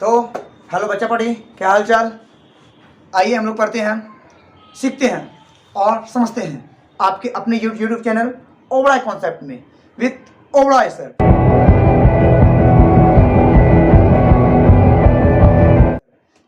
तो हेलो बच्चा पढ़ी, क्या हाल चाल। आइए हम लोग पढ़ते हैं, सीखते हैं और समझते हैं आपके अपने यूट्यूब चैनल ओबराय कॉन्सेप्ट में विथ ओबराय सर।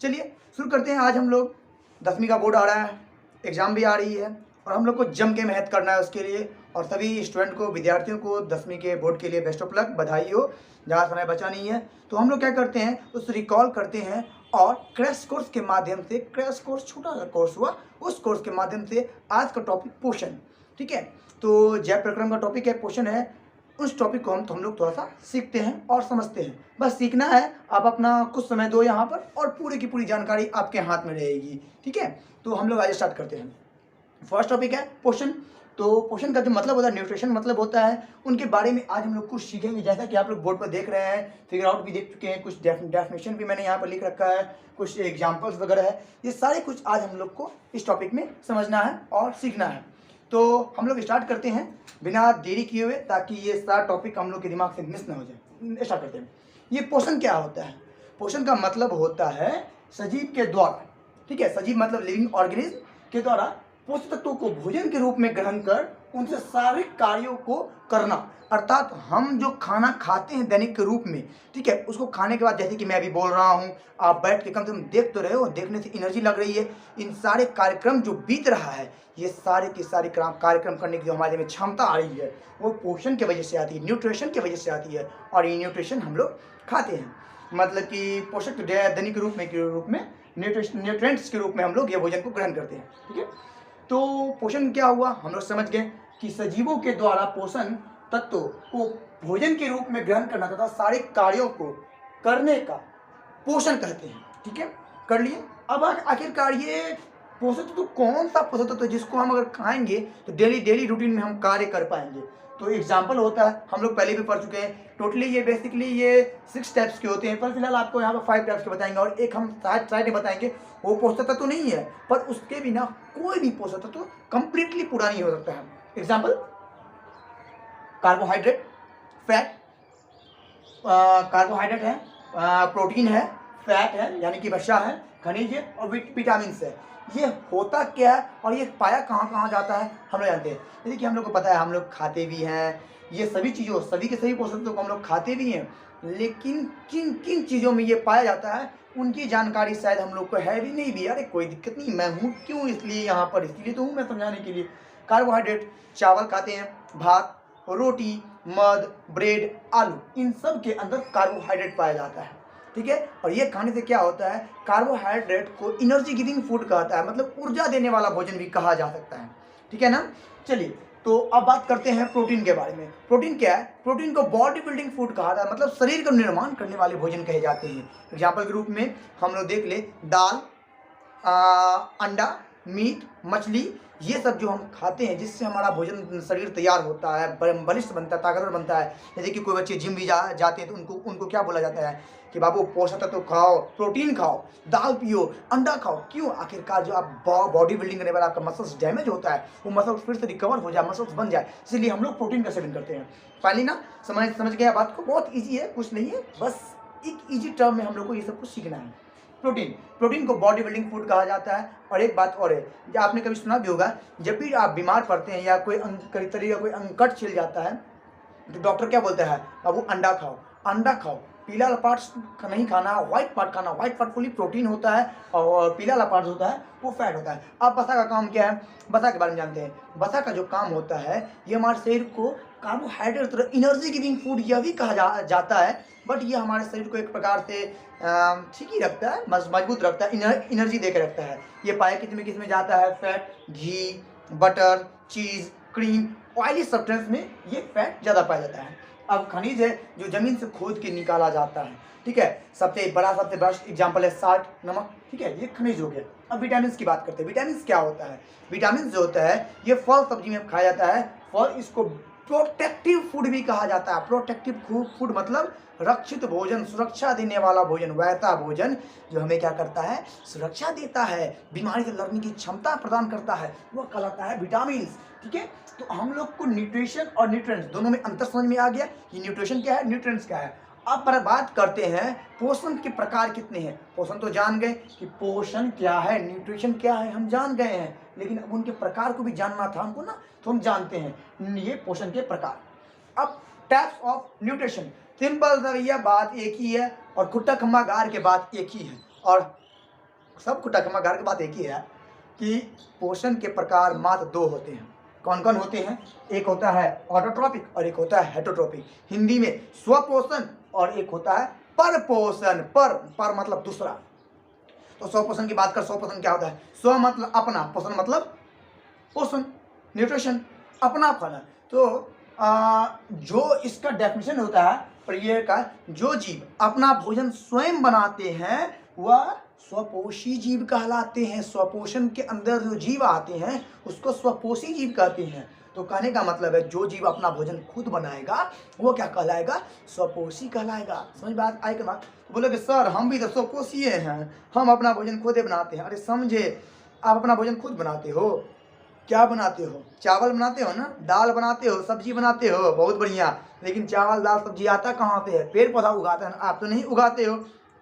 चलिए शुरू करते हैं। आज हम लोग 10वीं का बोर्ड आ रहा है, एग्ज़ाम भी आ रही है और हम लोग को जम के मेहनत करना है उसके लिए। और सभी स्टूडेंट को, विद्यार्थियों को 10वीं के बोर्ड के लिए बेस्ट ऑफ लक, बधाई हो। ज़्यादा समय बचा नहीं है तो हम लोग क्या करते हैं, उस रिकॉल करते हैं और क्रैश कोर्स के माध्यम से, क्रैश कोर्स छोटा सा कोर्स हुआ, उस कोर्स के माध्यम से आज का टॉपिक पोषण, ठीक है। तो जय प्रक्रम का टॉपिक है पोषण है। उस टॉपिक को हम लोग थोड़ा सा सीखते हैं और समझते हैं। बस सीखना है, आप अपना कुछ समय दो यहाँ पर और पूरी की पूरी जानकारी आपके हाथ में रहेगी, ठीक है। तो हम लोग आज स्टार्ट करते हैं। फर्स्ट टॉपिक है पोषण। तो पोषण का जो मतलब होता है, न्यूट्रिशन मतलब होता है, उनके बारे में आज हम लोग कुछ सीखेंगे। जैसा कि आप लोग बोर्ड पर देख रहे हैं, फिगर आउट भी देख चुके हैं, कुछ डेफिनेशन भी मैंने यहाँ पर लिख रखा है, कुछ एग्जाम्पल्स वगैरह है। ये सारे कुछ आज हम लोग को इस टॉपिक में समझना है और सीखना है। तो हम लोग स्टार्ट करते हैं बिना देरी किए हुए, ताकि ये सारा टॉपिक हम लोग के दिमाग से मिस ना हो जाए। स्टार्ट करते हैं। ये पोषण क्या होता है? पोषण का मतलब होता है सजीव के द्वारा, ठीक है, सजीव मतलब लिविंग ऑर्गेनिज्म के द्वारा पोषक तत्वों को भोजन के रूप में ग्रहण कर उनसे शारीरिक कार्यों को करना। अर्थात हम जो खाना खाते हैं दैनिक के रूप में, ठीक है, उसको खाने के बाद, जैसे कि मैं अभी बोल रहा हूँ, आप बैठ के कम से कम देख तो रहे हो, देखने से एनर्जी लग रही है। इन सारे कार्यक्रम जो बीत रहा है, ये सारे के सारे कार्यक्रम करने की जो हमारे में क्षमता आ रही है, वो पोषण की वजह से आती है, न्यूट्रिशन की वजह से आती है। और ये न्यूट्रिशन हम लोग खाते हैं, मतलब कि पोषक दैनिक रूप में न्यूट्रिएंट्स के रूप में हम लोग ये भोजन को ग्रहण करते हैं, ठीक है। तो पोषण क्या हुआ, हम लोग समझ गए कि सजीवों के द्वारा पोषण तत्व को भोजन के रूप में ग्रहण करना तथा सारे कार्यों को करने का पोषण कहते हैं, ठीक है, कर लिए। अब आखिरकार ये पोषक तत्व कौन सा पोषक तत्व जिसको हम अगर खाएंगे तो डेली रूटीन में हम कार्य कर पाएंगे। तो एग्जाम्पल होता है, हम लोग पहले भी पढ़ चुके हैं। टोटली ये बेसिकली ये 6 टाइप्स के होते हैं, पर फिलहाल आपको यहाँ पर 5 टाइप्स के बताएंगे और एक हम साइड में बताएंगे। वो पोषक तत्व नहीं है, पर उसके बिना कोई भी पोषक तत्व कंप्लीटली पूरा नहीं हो सकता है। एग्जाम्पल, कार्बोहाइड्रेट, फैट, कार्बोहाइड्रेट है, प्रोटीन है, फैट है यानी कि वसा है, खनिज है और विटामिन है। ये होता क्या है और ये पाया कहाँ जाता है हम लोग जानते हैं। जैसे कि हम लोग को पता है, हम लोग खाते भी हैं ये सभी चीज़ों, सभी के सभी पोषक तत्वों को हम लोग खाते भी हैं, लेकिन किन किन चीज़ों में ये पाया जाता है उनकी जानकारी शायद हम लोग को है भी नहीं भी। अरे कोई दिक्कत नहीं, मैं हूँ क्यों इसलिए यहाँ पर, इसलिए तो हूँ मैं समझाने के लिए। कार्बोहाइड्रेट, चावल खाते हैं, भात, रोटी, मध, ब्रेड, आलू, इन सब के अंदर कार्बोहाइड्रेट पाया जाता है, ठीक है। और ये खाने से क्या होता है, कार्बोहाइड्रेट को एनर्जी गिविंग फूड कहता है, मतलब ऊर्जा देने वाला भोजन भी कहा जा सकता है, ठीक है ना। चलिए, तो अब बात करते हैं प्रोटीन के बारे में। प्रोटीन क्या है? प्रोटीन को बॉडी बिल्डिंग फूड कहा जाता है, मतलब शरीर का निर्माण करने वाले भोजन कहे जाते हैं। एग्जाम्पल के रूप में हम लोग देख ले, दाल, अंडा, मीट, मछली, ये सब जो हम खाते हैं जिससे हमारा भोजन शरीर तैयार होता है, बलिष्ठ बनता है, ताकतवर बनता है। जैसे कि कोई बच्चे जिम भी जाते हैं तो उनको क्या बोला जाता है कि बाबू पोषक तत्व खाओ, प्रोटीन खाओ, दाल पियो, अंडा खाओ। क्यों? आखिरकार जो आप बॉडी बिल्डिंग करने वाला आपका मसल्स डैमेज होता है, वो मसल्स फिर से रिकवर हो जाए, मसल्स बन जाए, इसलिए हम लोग प्रोटीन का सेवन करते हैं। फाइनली ना समझ गया बात को, बहुत ईजी है, कुछ नहीं है, बस एक ईजी टर्म में हम लोग को ये सब कुछ सीखना है। प्रोटीन को बॉडी बिल्डिंग फूड कहा जाता है। और एक बात और है, जो आपने कभी सुना भी होगा, जब भी आप बीमार पड़ते हैं या कोई कोई अंकट छिल जाता है तो डॉक्टर क्या बोलता है, बाबू अंडा खाओ, अंडा खाओ, पीला पार्ट नहीं खाना, व्हाइट पार्ट खाना। व्हाइट पार्ट फुली प्रोटीन होता है और पीला पार्ट होता है वो फैट होता है। अब बसा का काम क्या है, बसा के बारे में जानते हैं। बसा का जो काम होता है, ये हमारे शरीर को कार्बोहाइड्रेट, एनर्जी गिविंग फूड यह भी कहा जाता है, बट ये हमारे शरीर को एक प्रकार से ठीक ही रखता है, मजबूत रखता है, एनर्जी देकर रखता है। ये पाया किस में जाता है, फैट, घी, बटर, चीज़, क्रीम, ऑयली सब्सटेंस में ये फैट ज़्यादा पाया जाता है। अब खनिज है जो ज़मीन से खोद के निकाला जाता है, ठीक है। सबसे बड़ा एग्जाम्पल है साल्ट, नमक, ठीक है, ये खनिज हो गया। अब विटामिन की बात करते हैं। विटामिन क्या होता है? विटामिन जो होता है ये फल सब्जी में खाया जाता है। फल, इसको प्रोटेक्टिव फूड भी कहा जाता है। प्रोटेक्टिव फूड मतलब रक्षित भोजन, सुरक्षा देने वाला भोजन, वैसा भोजन जो हमें क्या करता है, सुरक्षा देता है, बीमारी से लड़ने की क्षमता प्रदान करता है, वह कहलाता है विटामिन, ठीक है। तो हम लोग को न्यूट्रिशन और न्यूट्रिएंट्स दोनों में अंतर समझ में आ गया। ये न्यूट्रिशन क्या है, न्यूट्रिएंट्स क्या है। अब पर बात करते हैं पोषण के प्रकार कितने हैं। पोषण तो जान गए कि पोषण क्या है, न्यूट्रिशन क्या है, हम जान गए हैं, लेकिन अब उनके प्रकार को भी जानना था हमको ना, तो हम जानते हैं ये पोषण के प्रकार। अब टाइप्स ऑफ न्यूट्रिशन, सिंपल सा भैया बात एक ही है, और खुट्टा खम्मा गार के बात एक ही है, और सब खुट्टा खम्मा गार के बात एक ही है कि पोषण के प्रकार मात्र दो होते हैं। कौन कौन होते हैं? एक होता है ऑटोट्रॉपिक और एक होता है हेटरोट्रॉपिक। हिंदी में स्वपोषण और एक होता है परपोषण। पर मतलब दूसरा। तो स्वपोषण की बात कर, स्वपोषण क्या होता है? स्व मतलब अपना, पोषण मतलब पोषण, न्यूट्रिशन, अपना खाना। तो जो इसका डेफिनेशन होता है प्रिय का, जो जीव अपना भोजन स्वयं बनाते हैं वह स्वपोषी जीव कहलाते हैं। स्वपोषण के अंदर जो जीव आते हैं उसको स्वपोषी जीव कहते हैं। तो कहने का मतलब है जो जीव अपना भोजन खुद बनाएगा वो क्या कहलाएगा? स्वपोषी कहलाएगा। समझ बात आई? बात बोले कि सर हम भी तो स्वपोषी हैं, हम अपना भोजन खुद ही बनाते हैं। अरे समझे, आप अपना भोजन खुद बनाते हो। क्या बनाते हो? चावल बनाते हो ना, दाल बनाते हो, सब्जी बनाते हो, बहुत बढ़िया। लेकिन चावल दाल सब्जी आता कहाँ से है? पेड़ पौधा उगाता है ना, आप तो नहीं उगाते हो।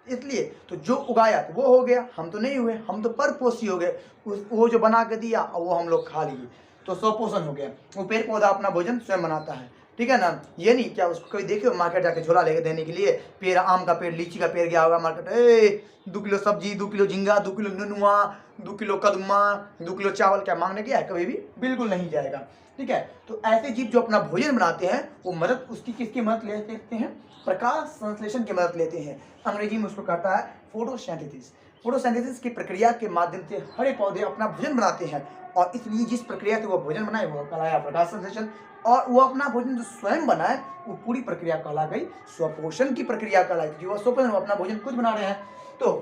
इसलिए तो जो उगाया तो वो हो गया, हम तो नहीं हुए, हम तो परपोषी हो गए। वो जो बना के दिया और वो हम लोग खा लिए, तो स्वपोषण हो गया। वो पेड़ पौधा अपना भोजन स्वयं बनाता है, ठीक है ना। ये नहीं क्या उसको कभी देखे हो मार्केट जाके झोला लेके देने के लिए? पेड़ आम का पेड़, लीची का पेड़ गया होगा मार्केट, 2 किलो सब्जी, 2 किलो झींगा, 2 किलो नेनुआ, 2 किलो कदमा, 2 किलो चावल क्या मांगने गया है? कभी भी बिल्कुल नहीं जाएगा, ठीक है। तो ऐसे जीव जो अपना भोजन बनाते हैं वो मदद उसकी किसकी मदद लेते हैं? प्रकाश संश्लेषण की मदद लेते हैं। अंग्रेजी में उसको कहता है फोटोसिंथेसिस। फोटोसिंथेसिस की प्रक्रिया के माध्यम से हरे पौधे अपना भोजन बनाते हैं, और इसलिए जिस प्रक्रिया से वो भोजन बनाए वो कहलाया प्रकाश संश्लेषण। और वो अपना भोजन जो स्वयं बनाए वो पूरी प्रक्रिया कहला गई स्वपोषण की प्रक्रिया कहलाई। जो वो स्वपोषण, वो अपना भोजन खुद बना रहे हैं। तो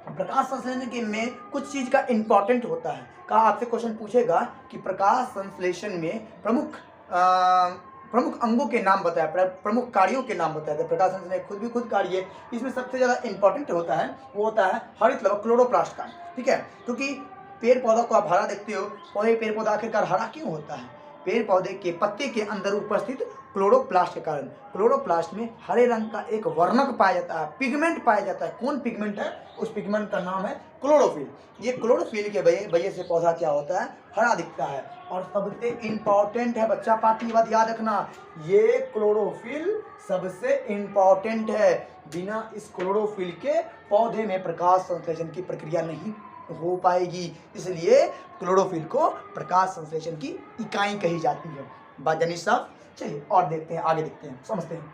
प्रकाश संश्लेषण के में कुछ चीज का इंपॉर्टेंट होता है। कहा आपसे क्वेश्चन पूछेगा कि प्रकाश संश्लेषण में प्रमुख अंगों के नाम बताया, प्रमुख कार्यों के नाम बताया। तो प्रकाश संश्लेषण खुद कार्य, इसमें सबसे ज्यादा इंपॉर्टेंट होता है वो होता है हरित लवक क्लोरोप्लास्ट का, ठीक है। क्योंकि पेड़ पौधा को आप हरा देखते हो, पेड़ पौधा आखिरकार हरा क्यों होता है? पेड़ पौधे के पत्ते के अंदर उपस्थित क्लोरोप्लास्ट के कारण। क्लोरोप्लास्ट में हरे रंग का एक वर्णक पाया जाता है, पिगमेंट पाया जाता है। कौन पिगमेंट है? उस पिगमेंट का नाम है क्लोरोफिल। ये क्लोरोफिल के वजह से पौधा क्या होता है? हरा दिखता है। और सबसे इंपॉर्टेंट है बच्चा, पार्टी बात याद रखना, ये क्लोरोफिल सबसे इंपॉर्टेंट है। बिना इस क्लोरोफिल के पौधे में प्रकाश संश्लेषण की प्रक्रिया नहीं हो पाएगी। इसलिए क्लोरोफिल को प्रकाश संश्लेषण की इकाई कही जाती है। बात जानी साहब? चलिए और देखते हैं, आगे देखते हैं, समझते हैं।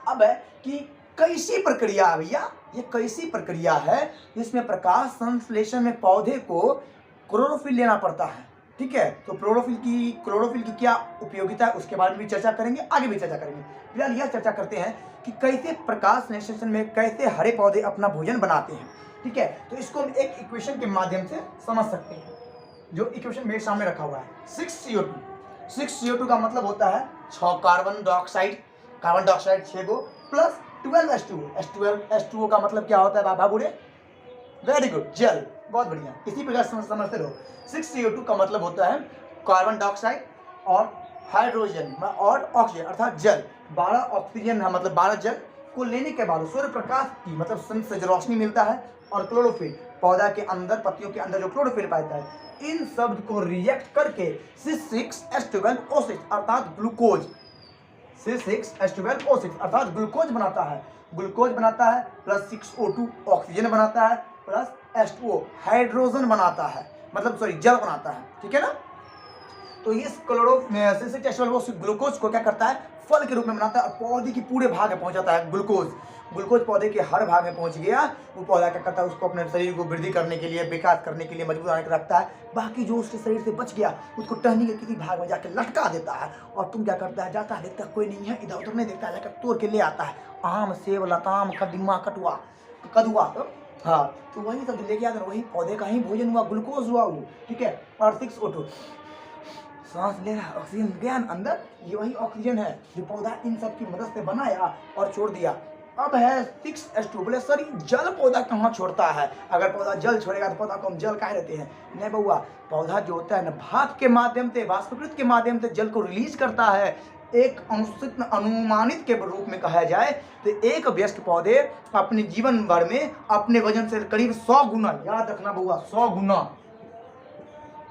अब है कि कैसी प्रक्रिया है भैया, ये कैसी प्रक्रिया है जिसमें प्रकाश संश्लेषण में पौधे को क्लोरोफिल लेना पड़ता है, ठीक है। तो क्लोरोफिल की क्या उपयोगिता है उसके बारे में भी चर्चा करेंगे, आगे भी चर्चा करेंगे। फिलहाल यह चर्चा करते हैं कि कैसे प्रकाश संश्लेषण में कैसे हरे पौधे अपना भोजन बनाते हैं, ठीक है। तो इसको हम एक इक्वेशन के माध्यम से समझ सकते हैं। जो इक्वेशन मेरे सामने रखा हुआ है 6CO2 का मतलब होता है 6 कार्बन डाइऑक्साइड 6 गो प्लस 12 H2O का मतलब क्या होता है बाबा बूढ़े? वेरी गुड, जल। बहुत बढ़िया, इसी प्रकार समझते रहो। 6CO2 का मतलब होता है कार्बन डाइऑक्साइड और हाइड्रोजन और ऑक्सीजन अर्थात जल। 12 ऑक्सीजन है मतलब 12 जल को लेने के बाद सूर्य प्रकाश की मतलब सन से जो रोशनी मिलता है, और क्लोरोफिल पौधा के अंदर, पत्तियों के अंदर जो क्लोरोफिल पाता है, इन शब्द को रिएक्ट करके C6H12O6 अर्थात ग्लूकोज, C6H12O6 अर्थात ग्लूकोज बनाता है। ग्लूकोज बनाता है प्लस 6O2 ऑक्सीजन बनाता है प्लस H2O हाइड्रोजन बनाता है, मतलब सॉरी जल बनाता है, ठीक है ना। तो इस C6H12O6 ग्लूकोज को क्या करता है? फल के रूप में बनाता है और पौधे की पूरे भाग में पहुंच जाता है। ग्लूकोज पौधे के हर भाग में पहुंच गया, वो पौधा क्या करता है? उसको अपने शरीर को वृद्धि करने के लिए, विकास करने के लिए, मजबूत बनाने के रखता है। बाकी जो उसके शरीर से बच गया उसको टहनी के किसी भाग में जाके लटका देता है, और तुम क्या करता है? जाता है, देखता है कोई नहीं है, इधर उधर नहीं देखता है, जाकर तोड़ के ले आता है। आम, सेब, लताम, कदीमा, कदुआ, तो हाँ, तो वही सब लेके आता है, वही पौधे का ही भोजन हुआ, ग्लूकोज हुआ वो, ठीक है। और 6O2 सांस ले रहा है, ऑक्सीजन गया अंदर, ये वही ऑक्सीजन है जो पौधा इन सब की मदद से बनाया और छोड़ दिया। अब है 6H2। बोले सर जल पौधा कहाँ छोड़ता है? अगर पौधा जल छोड़ेगा तो पौधा को हम जल कह देते हैं? नहीं बउआ, पौधा जो होता है ना भाप के माध्यम से, वाष्पीकृत के माध्यम से जल को रिलीज करता है। एक अनुमानित के रूप में कहा जाए तो एक वयस्क पौधे अपने जीवन भर में अपने वजन से करीब 100 गुना, याद रखना बउआ, 100 गुना,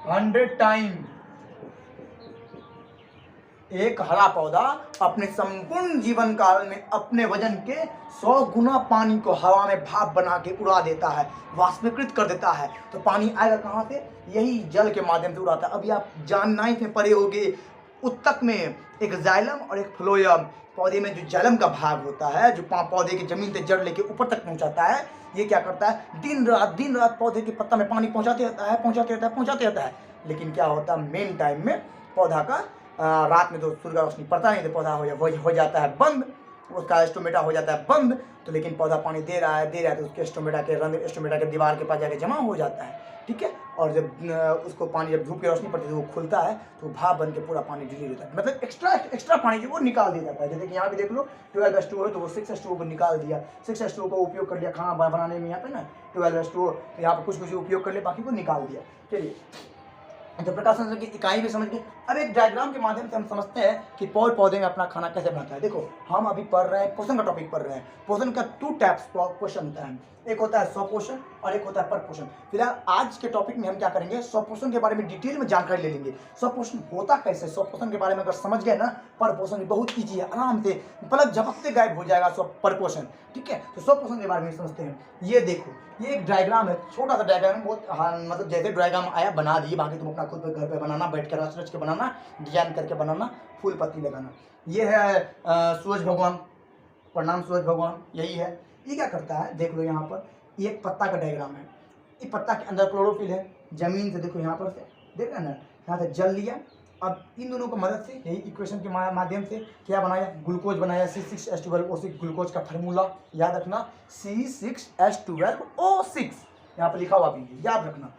100 टाइम, एक हरा पौधा अपने संपूर्ण जीवन काल में अपने वजन के 100 गुना पानी को हवा में भाप बना के उड़ा देता है, वाष्पीकृत कर देता है। तो पानी आएगा कहाँ से? यही जल के माध्यम से उड़ाता है। अभी आप नाइन्थ में पढ़े होंगे, उत्तक में एक जाइलम और एक फ्लोयम। पौधे में जो जाइलम का भाग होता है, जो पौधे की जमीन से जड़ लेके ऊपर तक पहुंचाता है, ये क्या करता है? दिन रात पौधे के पत्ता में पानी पहुंचाते रहता है। लेकिन क्या होता है? मेन टाइम में पौधा का रात में तो सूर्य का रोशनी पड़ता नहीं, तो पौधा हो जाता है बंद, उसका स्टोमेटा हो जाता है बंद। तो लेकिन पौधा पानी दे रहा है तो उसके स्टोमेटा के दीवार के पास जाके जमा हो जाता है, ठीक है। और जब उसको पानी, जब धूप की रोशनी पड़ती है तो वो खुलता है, तो भाप बन के पूरा पानी डिलीट होता है, मतलब एक्स्ट्रा पानी जो वो निकाल दिया जाता है। जैसे कि यहाँ भी देख लो 12H2O है, तो वो 6H2O को निकाल दिया, 6H2O को उपयोग कर लिया खाना बनाने में। यहाँ पे ना 12H2O, तो यहाँ पर कुछ उपयोग कर लिया, बाकी को निकाल दिया। चलिए, तो प्रकाश संश्लेषण की इकाई भी समझ गए। अब एक डायग्राम के माध्यम से हम समझते हैं कि पौधे में अपना खाना कैसे बनता है। देखो, हम अभी पढ़ रहे हैं पोषण का टॉपिक पढ़ रहे हैं। पोषण का 2 टाइप्स पोषण होता है, एक होता है स्वपोषण और एक होता है परपोषण। फिलहाल आज के टॉपिक में हम क्या करेंगे? स्वपोषण के बारे में डिटेल में जानकारी ले लेंगे। स्वपोषण होता कैसे, स्वपोषण के बारे में अगर समझ गए ना, परपोषण भी बहुत ईजी है, आराम से पलक झपकते गायब हो जाएगा परपोषण, ठीक है। तो स्वपोषण के बारे में समझते हैं। ये देखो, ये एक डायग्राम है, छोटा सा डायग्राम है, बहुत मतलब जैसे डायग्राम आया बना दिए, बाकी तुम अपना खुद घर पे बनाना, बैठ कर रच के बनाना, डिजाइन करके बनाना, फूल पत्ती लगाना। ये है सूरज भगवान, प्रणाम सूरज भगवान, यही है। ये क्या करता है? देख लो, यहाँ पर ये एक पत्ता का डायग्राम है। ये पत्ता के अंदर क्लोरोफिल है, जमीन से देखो यहाँ पर से देख रहे ना, यहाँ से जल लिया। अब इन दोनों को मदद से, यही इक्वेशन के माध्यम से क्या बनाया? ग्लूकोज बनाया, C6H12O6, ग्लूकोज का फार्मूला याद रखना, C6H12O6, यहाँ पर लिखा हुआ भी याद रखना,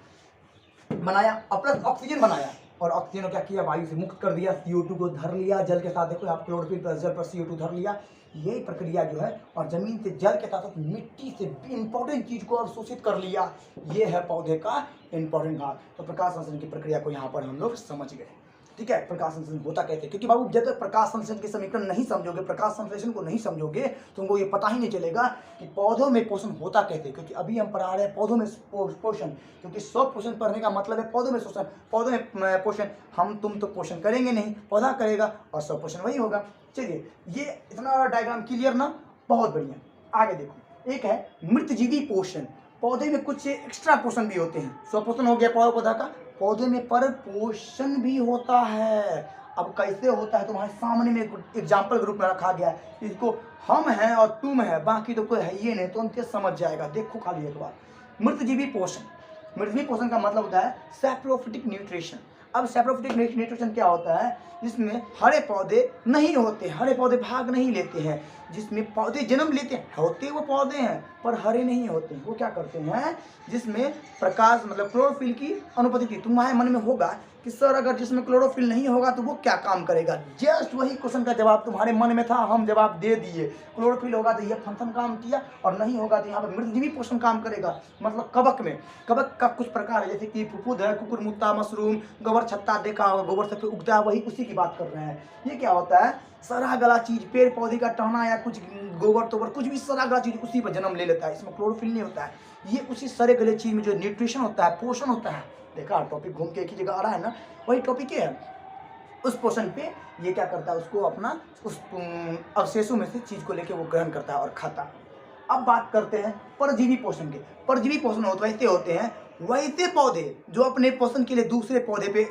बनाया। प्लस ऑक्सीजन बनाया, और ऑक्सीजन को क्या किया? वायु से मुक्त कर दिया, CO2 को धर लिया जल के साथ। देखो आप, क्लोरोफिल प्लस जल पर CO2 धर लिया, यही प्रक्रिया जो है, और जमीन से जल के साथ मिट्टी से भी इंपॉर्टेंट चीज को अवशोषित कर लिया। ये है पौधे का इंपॉर्टेंट भाग। तो प्रकाश संश्लेषण की प्रक्रिया को यहाँ पर हम लोग समझ गए, ठीक है। प्रकाश संश्लेषण होता कैसे? क्योंकि बाबू जब तक प्रकाश संश्लेषण के समीकरण नहीं समझोगे, प्रकाश संश्लेषण को नहीं समझोगे, तुमको ये पता ही नहीं चलेगा कि पौधों में पोषण होता कैसे। क्योंकि अभी हम पढ़ा रहे हैं पौधों में पोषण, क्योंकि सब पोषण पढ़ने का मतलब है पौधों में पोषण। पौधों में पोषण हम तुम तो पोषण करेंगे नहीं, पौधा करेगा, और सब पोषण वही होगा। चलिए, ये इतना बड़ा डायग्राम क्लियर ना, बहुत बढ़िया। आगे देखो, एक है मृतजीवी पोषण। पौधे में कुछ एक्स्ट्रा पोषण भी होते हैं। स्वपोषण हो गया पौधा का, पौधे में परपोषण भी होता है। अब कैसे होता है? तुम्हारे सामने में एग्जाम्पल के रूप में रखा गया है। इसको हम हैं और तुम है, बाकी तो कोई है ही नहीं, तो उनके समझ जाएगा। देखो खाली एक बार, मृतजीवी पोषण। मृतजीवी पोषण का मतलब होता है सैप्रोफिटिक न्यूट्रिशन। अब सैप्रोफिटिक न्यूट्रिशन क्या होता है? जिसमें हरे पौधे नहीं होते, हरे पौधे भाग नहीं लेते हैं, जिसमें पौधे जन्म लेते हैं, होते वो पौधे हैं पर हरे नहीं होते। वो क्या करते हैं? जिसमें प्रकाश मतलब क्लोरोफिल की अनुपस्थिति। तुम्हारे मन में होगा कि सर अगर जिसमें क्लोरोफिल नहीं होगा तो वो क्या काम करेगा? जस्ट वही क्वेश्चन का जवाब तुम्हारे मन में था, हम जवाब दे दिए। क्लोरोफिल होगा तो ये फंक्शन काम किया, और नहीं होगा तो यहाँ पर मृतजीवी पोषण काम करेगा। मतलब कवक में, कवक का कुछ प्रकार है, जैसे कि फुफुद है, कुकुरमुत्ता, मशरूम, गोबर छत्ता देखा होगा, गोबर से उगता है, वही उसी की बात कर रहे हैं। ये क्या होता है? सड़ा गला चीज, पेड़ पौधे का टहना या कुछ गोबर तोबर, कुछ भी सड़ा गला चीज उसी पर जन्म ले लेता है। इसमें क्लोरोफिल नहीं होता है। ये उसी सड़े गले चीज में जो न्यूट्रिशन होता है, पोषण होता है। देखा, टॉपिक घूम के एक ही जगह आ रहा है ना, वही टॉपिक है। उस पोषण पे ये क्या करता है? उसको अपना उस अवशेषों में से चीज को लेके वो ग्रहण करता है और खाता है। अब बात करते हैं परजीवी पोषण के। परजीवी पोषण वैसे होते हैं, वैसे पौधे जो अपने पोषण के लिए दूसरे पौधे पे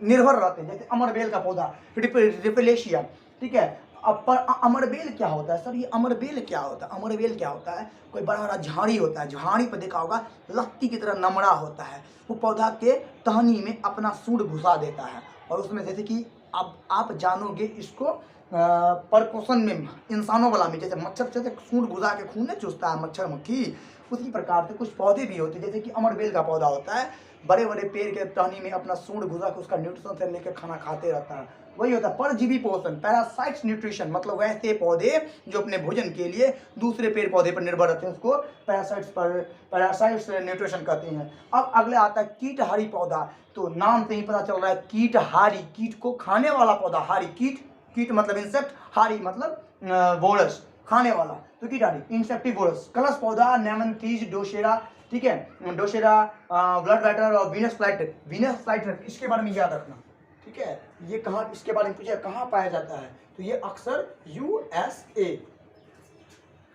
निर्भर रहते हैं। जैसे अमरबेल का पौधा, रिपेलेशिया, ठीक है। अब अमरबेल क्या होता है? सर ये अमरबेल क्या होता है? अमरबेल क्या होता है? कोई बड़ा बड़ा झाड़ी होता है, झाड़ी पर देखा होगा लत्ती की तरह नमड़ा होता है। वो पौधा के टहनी में अपना सूंड घुसा देता है, और उसमें जैसे कि अब आप जानोगे इसको परपोषण में, इंसानों वाला में, जैसे मच्छर से सूंड घुसा के खून नहीं चूसता है मच्छर मक्खी, उसी प्रकार से कुछ पौधे भी होते हैं। जैसे कि अमरबेल का पौधा होता है, बड़े बड़े पेड़ के टहनी में अपना सूंड घुसा के उसका न्यूट्रिशन से लेकर खाना खाते रहता है, वही होता है परजीवी पोषण। पैरासाइट्स न्यूट्रिशन मतलब वैसे पौधे जो अपने भोजन के लिए दूसरे पेड़ पौधे पर निर्भर रहते हैं, उसको पैरासाइट्स न्यूट्रिशन कहते हैं। अब अगले आता है कीटहारी पौधा। तो नाम से ही पता चल रहा है कीटहारी, कीट को खाने वाला पौधा, हारी कीट कीट मतलब इंसेक्ट, हारी मतलब वोरस खाने वाला, तो कीटाणु इंसेक्टिवोरस। कलश पौधा नेमैंथीज, डोसेरा, ठीक है, डोसेरा, ब्लड बैटर और वीनस फ्लाइट। वीनस फ्लाइट इसके बारे में याद रखना, ठीक है। ये कहाँ, इसके बारे में पूछे कहाँ पाया जाता है, तो ये अक्सर यूएसए,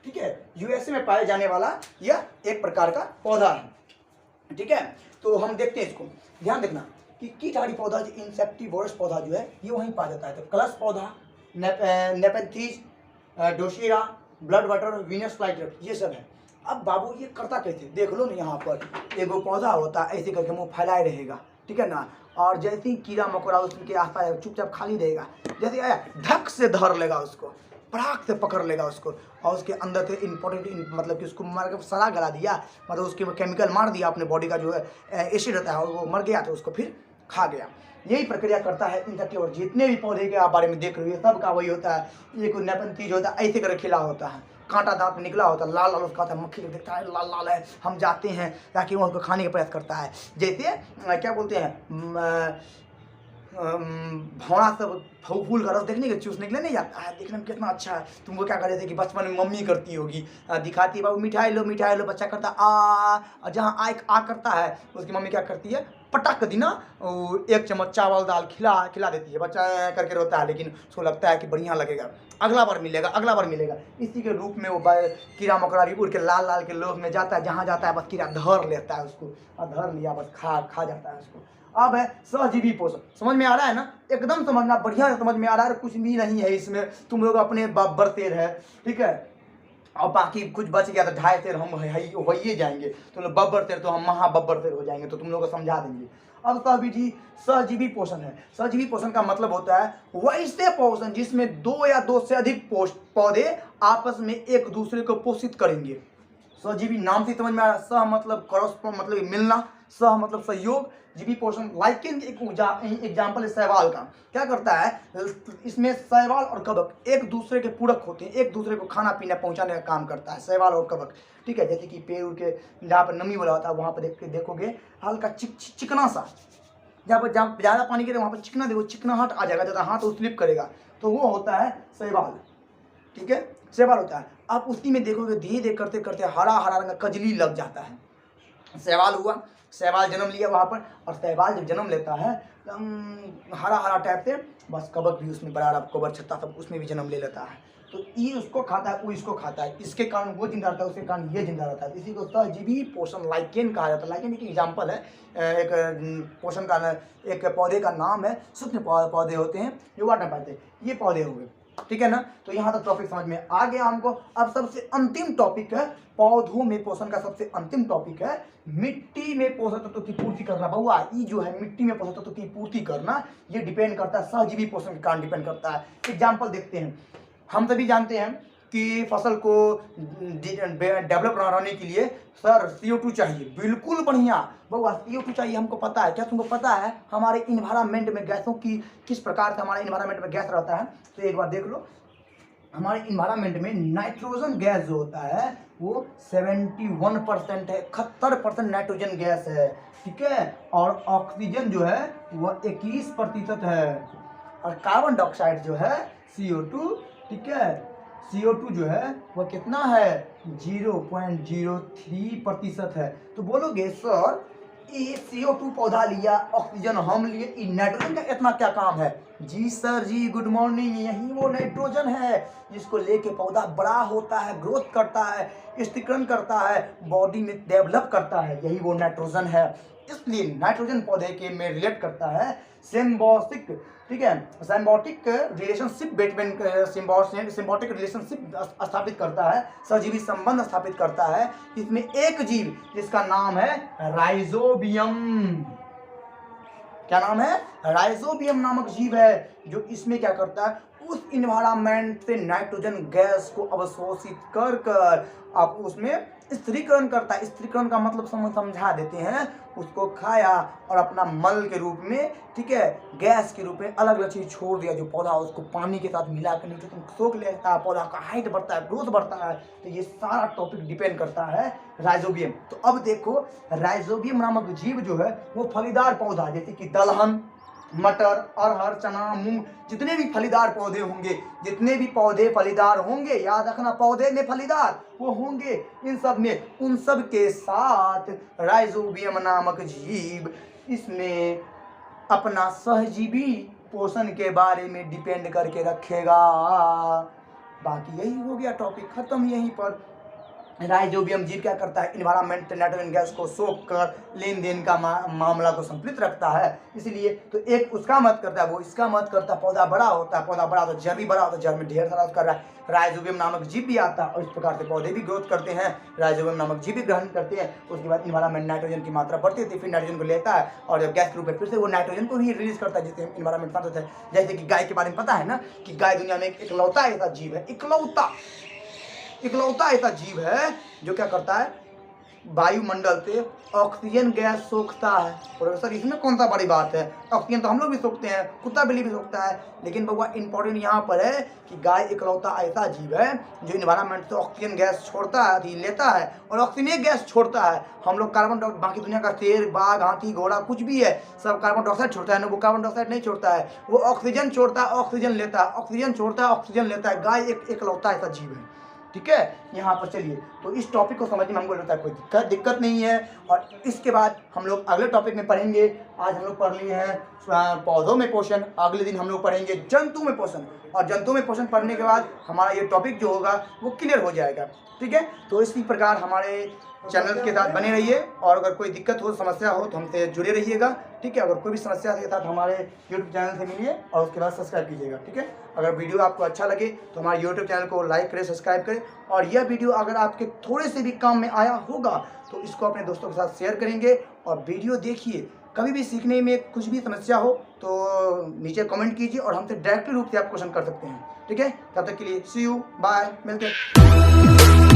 ठीक है, यूएसए में पाए जाने वाला यह एक प्रकार का पौधा है, ठीक है। तो हम देखते हैं इसको, ध्यान देखना कि कीटाणु पौधा जो इंसेक्टिवोरस पौधा जो है ये वहीं पाया जाता है। तो कलश पौधा, नेपेंथीज, डोसेरा, ब्लड वाटर, वीनस फ्लाइट, ये सब है। अब बाबू ये करता कैसे, देख लो ना, यहाँ पर एगो पौधा होता है, ऐसे करके मुंह फैलाए रहेगा, ठीक है ना, और जैसे ही कीड़ा मकोड़ा उसके आसपास चुपचाप खाली रहेगा, जैसे आया धक से धर लेगा उसको, पराक से पकड़ लेगा उसको, और उसके अंदर से इम्पोर्टेंट मतलब कि उसको मार के सड़ा गला दिया, मतलब उसके केमिकल मार दिया अपने बॉडी का जो है एसिड रहता है, और वो मर गया तो उसको फिर खा गया। यही प्रक्रिया करता है इंसेक्टिव। और जितने भी पौधे के आप बारे में देख रहे हो सब का वही होता है। एक नेपेंथीज होता है, ऐसे करके खिला होता है, कांटा दांत में निकला होता है, लाल लाल उसका होता है, मक्खी देखता है लाल लाल है, हम जाते हैं ताकि वो उसको खाने का प्रयास करता है। जैसे क्या बोलते हैं, भौरा सब फूल का रस देखने के चूसने के लिए नहीं जाता है, देखने में कितना अच्छा है। तुमको क्या करते थे कि बचपन में मम्मी करती होगी, दिखाती है, बाबू मिठाई लो मिठाई लो, बच्चा करता आ, जहाँ आ करता है उसकी मम्मी क्या करती है, पटक दिना एक चम्मच चावल दाल खिला देती है, बच्चा करके रोता है, लेकिन उसको लगता है कि बढ़िया लगेगा, अगला बार मिलेगा अगला बार मिलेगा। इसी के रूप में वो कीड़ा मकोड़ा भी उड़ के लाल लाल के लोभ में जाता है, जहाँ जाता है बस कीड़ा धर लेता है उसको, और धर लिया बस खा जाता है उसको। अब है सहजीवी पोषण, समझ में आ रहा है ना, एकदम समझना, बढ़िया से समझ में आ रहा है, कुछ भी नहीं है इसमें, तुम लोग अपने बब्बर शेर है, ठीक है, और बाकी कुछ बच गया तो 2.5 शेर हम हो ही जाएंगे, तो लोग बब्बर शेर तो हम महाबब्बर शेर हो जाएंगे, तो तुम लोग को समझा देंगे। अब सहजीवी पोषण है। सहजीवी पोषण का मतलब होता है वैसे पोषण जिसमें 2 या 2 से अधिक पौधे आपस में एक दूसरे को पोषित करेंगे। सहजीवी नाम से समझ में आ रहा है, सह मतलब क्रॉस मतलब मिलना, सह मतलब सहयोग, जीवी पोषण। लाइकेन एक एग्जाम्पल है शैवाल का, क्या करता है इसमें शैवाल और कवक एक दूसरे के पूरक होते हैं, एक दूसरे को खाना पीना पहुंचाने का काम करता है शैवाल और कवक, ठीक है। जैसे कि पेड़ के जहाँ पर नमी वाला होता है वहाँ पर देखोगे हल्का चिकना सा, जहाँ पर ज़्यादा पानी गिरे वहाँ पर चिकना देखो, चिकनाहट आ जाएगा, ज़्यादा हाथ स्लिप करेगा, तो वो होता है शैवाल, ठीक है, शैवाल होता है। आप उसी में देखोगे धीरे धीरे करते करते हरा हरा रंग का कजली लग जाता है, शैवाल हुआ, शैवाल जन्म लिया वहाँ पर, और शैवाल जब जन्म लेता है हरा हरा टाइप से, बस कवक भी उसमें बड़ा कवर छत्ता सब उसमें भी जन्म ले लेता है, तो ये उसको खाता है वो इसको खाता है, इसके कारण वो जिंदा रहता है, उसके कारण ये जिंदा रहता है, इसी को सहजीवी पोषण लाइकेन कहा जाता है। लाइकेन एक एग्जाम्पल है, एक पोषण का एक पौधे का नाम है, सूक्ष्म पौधे होते हैं जो वाटर पाते हैं, ये पौधे हो गए, ठीक है ना। तो यहाँ तक टॉपिक समझ में आ गया हमको। अब सबसे अंतिम टॉपिक है पौधों में पोषण का, सबसे अंतिम टॉपिक है मिट्टी में पोषक तत्व की पूर्ति करना। बउआ ये जो है मिट्टी में पोषक तत्व की पूर्ति करना, ये डिपेंड करता है सहजीवी पोषण के कारण डिपेंड करता है। एग्जाम्पल देखते हैं, हम सभी जानते हैं कि फसल को डेवलप रहने के लिए सर CO2 चाहिए, बिल्कुल बढ़िया बउआ CO2 चाहिए, हमको पता है। क्या तुमको पता है हमारे इन्वायरमेंट में गैसों की किस प्रकार से हमारे इन्वायरमेंट में गैस रहता है, तो एक बार देख लो, हमारे इन्वायरमेंट में नाइट्रोजन गैस जो होता है वो 71% है, 71% नाइट्रोजन गैस है, ठीक है, और ऑक्सीजन जो है वह 21% है, और कार्बन डाइऑक्साइड जो है CO2, ठीक है, CO2 जो है वह कितना है 0.03% है। तो बोलोगे सर ये CO2 पौधा लिया, ऑक्सीजन हम लिए, नाइट्रोजन का इतना क्या काम है? जी सर जी, गुड मॉर्निंग, यही वो नाइट्रोजन है जिसको लेके पौधा बड़ा होता है, ग्रोथ करता है, स्थिरीकरण करता है, बॉडी में डेवलप करता है, यही वो नाइट्रोजन है। इसलिए नाइट्रोजन पौधे के में रिलेट करता है सिम्बायोटिक, ठीक है, symbiotic relationship between symbiotic relationship स्थापित करता है, सहजीवी संबंध स्थापित करता है। इसमें एक जीव जिसका नाम है राइजोबियम, क्या नाम है? राइजोबियम नामक जीव है, जो इसमें क्या करता है उस इन्वायरमेंट से नाइट्रोजन गैस को अवशोषित कर कर आप उसमें स्थिरीकरण करता है। स्थिरीकरण का मतलब समझा देते हैं, उसको खाया और अपना मल के रूप में, ठीक है, गैस के रूप में अलग अलग चीज छोड़ दिया, जो पौधा उसको पानी के साथ मिला कर नीचे सोख लेता है, पौधा का हाइट बढ़ता है, ग्रोथ बढ़ता है। तो ये सारा टॉपिक डिपेंड करता है राइजोबियम। तो अब देखो राइजोबियम नामक जीव जो है वो फलीदार पौधा, जैसे कि दलहन, मटर, अरहर, चना, मूंग, जितने भी फलीदार पौधे होंगे, जितने भी पौधे फलीदार होंगे, याद रखना पौधे में फलीदार वो होंगे, इन सब में, उन सब के साथ राइजोबियम नामक जीव इसमें अपना सहजीवी पोषण के बारे में डिपेंड करके रखेगा। बाकी यही हो गया, टॉपिक खत्म यहीं पर। राइजोबियम जीव क्या करता है, इन्वायरमेंट नाइट्रोजन गैस को सोख कर लेन देन का मामला को संतुलित रखता है। इसलिए तो एक उसका मत करता है, वो इसका मत करता है, पौधा बड़ा होता है, पौधा बड़ा तो जड़ भी बड़ा होता है, जड़ में ढेर सारा कर रहा है, राइजोबियम नामक जीव भी आता है और इस प्रकार से पौधे भी ग्रोथ करते हैं, राइजोबियम नामक जीव भी ग्रहण करते हैं। उसके बाद इन्वायरमेंट नाइट्रोजन की मात्रा बढ़ती है, फिर नाइट्रोजन को लेता है और जब गैस के रूप में फिर से वो नाइट्रोजन को ही रिलीज करता है, जिससे इन्वायरमेंट होता है। जैसे कि गाय के बारे में पता है ना कि गाय दुनिया में इकलौता ऐसा जीव है, इकलौता ऐसा जीव है जो क्या करता है, वायुमंडल से ऑक्सीजन गैस सोखता है। प्रोफेसर इसमें कौन सा बड़ी बात है, ऑक्सीजन तो हम लोग भी सोखते हैं, कुत्ता बिल्ली भी सोखता है, लेकिन बउआ इंपॉर्टेंट यहाँ पर है कि गाय इकलौता ऐसा जीव है जो इन्वायरमेंट से ऑक्सीजन गैस छोड़ता है, लेता है और ऑक्सीजन गैस छोड़ता है। हम लोग कार्बन डाइऑक्साइड, बाकी दुनिया का शेर, बाघ, हाथी, घोड़ा कुछ भी है, सब कार्बन डाइऑक्साइड छोड़ता है ना, वो कार्बन डाइऑक्साइड नहीं छोड़ता है, वो ऑक्सीजन छोड़ता है, ऑक्सीजन लेता है, ऑक्सीजन छोड़ता है, ऑक्सीजन लेता है। गाय एक इकलौता ऐसा जीव है, ठीक है। यहाँ पर चलिए, तो इस टॉपिक को समझने में हमको लगता है कोई दिक्कत नहीं है। और इसके बाद हम लोग अगले टॉपिक में पढ़ेंगे। आज हम लोग पढ़ लिए हैं पौधों में पोषण, अगले दिन हम लोग पढ़ेंगे जंतु में पोषण, और जंतु में पोषण पढ़ने के बाद हमारा ये टॉपिक जो होगा वो क्लियर हो जाएगा, ठीक है। तो इसी प्रकार हमारे चैनल के साथ बने रहिए, और अगर कोई दिक्कत हो, समस्या हो तो हमसे जुड़े रहिएगा, ठीक है। अगर कोई भी समस्या के साथ हमारे यूट्यूब चैनल से मिलिए और उसके बाद सब्सक्राइब कीजिएगा, ठीक है। अगर वीडियो आपको अच्छा लगे तो हमारे यूट्यूब चैनल को लाइक करें, सब्सक्राइब करें, और यह वीडियो अगर आपके थोड़े से भी काम में आया होगा तो इसको अपने दोस्तों के साथ शेयर करेंगे और वीडियो देखिए। कभी भी सीखने में कुछ भी समस्या हो तो नीचे कमेंट कीजिए और हमसे डायरेक्टली रूप से आप क्वेश्चन कर सकते हैं, ठीक है। तब तक के लिए सी यू, बाय, मिलते हैं।